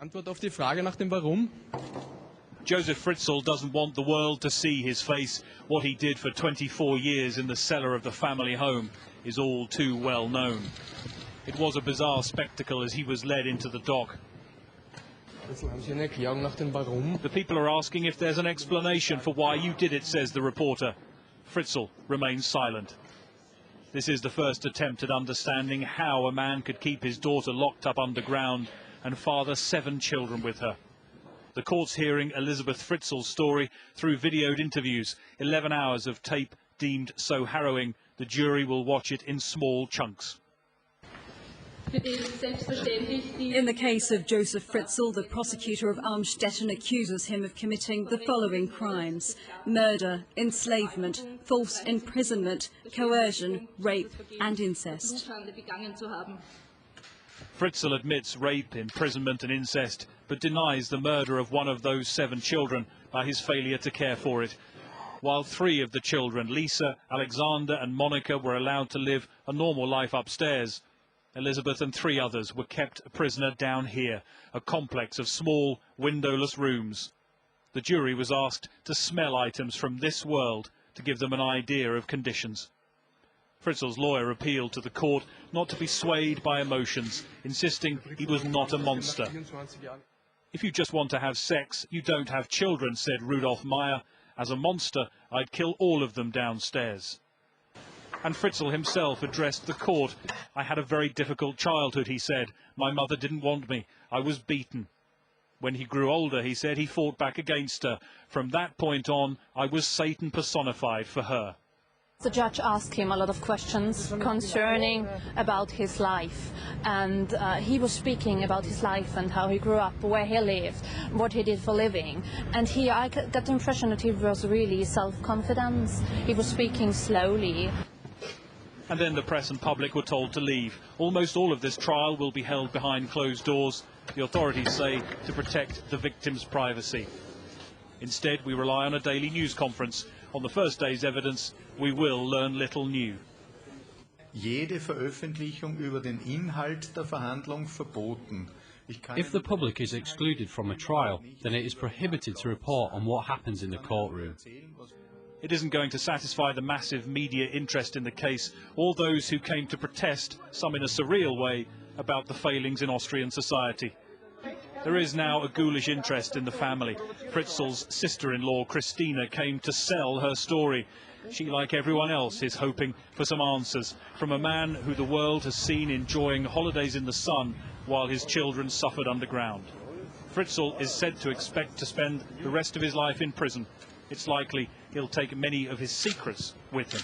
Antwort auf die Frage nach dem Warum. Josef Fritzl doesn't want the world to see his face. What he did for 24 years in the cellar of the family home is all too well known. It was a bizarre spectacle as he was led into the dock. The people are asking if there's an explanation for why you did it, says the reporter. Fritzl remains silent. This is the first attempt at understanding how a man could keep his daughter locked up underground and father 7 children with her. The court's hearing Josef Fritzl's story through videoed interviews, 11 hours of tape deemed so harrowing, the jury will watch it in small chunks. In the case of Josef Fritzl, the prosecutor of Amstetten accuses him of committing the following crimes: murder, enslavement, false imprisonment, coercion, rape and incest. Fritzl admits rape, imprisonment and incest, but denies the murder of one of those 7 children by his failure to care for it. While 3 of the children, Lisa, Alexander and Monica, were allowed to live a normal life upstairs, Elizabeth and 3 others were kept a prisoner down here, a complex of small, windowless rooms. The jury was asked to smell items from this world to give them an idea of conditions. Fritzl's lawyer appealed to the court not to be swayed by emotions, insisting he was not a monster. If you just want to have sex, you don't have children, said Rudolf Meyer. As a monster, I'd kill all of them downstairs. And Fritzl himself addressed the court. I had a very difficult childhood, he said. My mother didn't want me. I was beaten. When he grew older, he said, he fought back against her. From that point on, I was Satan personified for her. The judge asked him a lot of questions concerning about his life, and he was speaking about his life and how he grew up, where he lived, what he did for a living. And I got the impression that he was really self-confident. He was speaking slowly. And then the press and public were told to leave. Almost all of this trial will be held behind closed doors, the authorities say, to protect the victim's privacy. Instead, we rely on a daily news conference. On the first day's evidence, we will learn little new. Jede Veröffentlichung über den Inhalt der Verhandlung verboten. If the public is excluded from a trial, then it is prohibited to report on what happens in the courtroom. It isn't going to satisfy the massive media interest in the case, or those who came to protest, some in a surreal way, about the failings in Austrian society. There is now a ghoulish interest in the family. Fritzl's sister-in-law, Christina, came to sell her story. She, like everyone else, is hoping for some answers from a man who the world has seen enjoying holidays in the sun while his children suffered underground. Fritzl is said to expect to spend the rest of his life in prison. It's likely he'll take many of his secrets with him.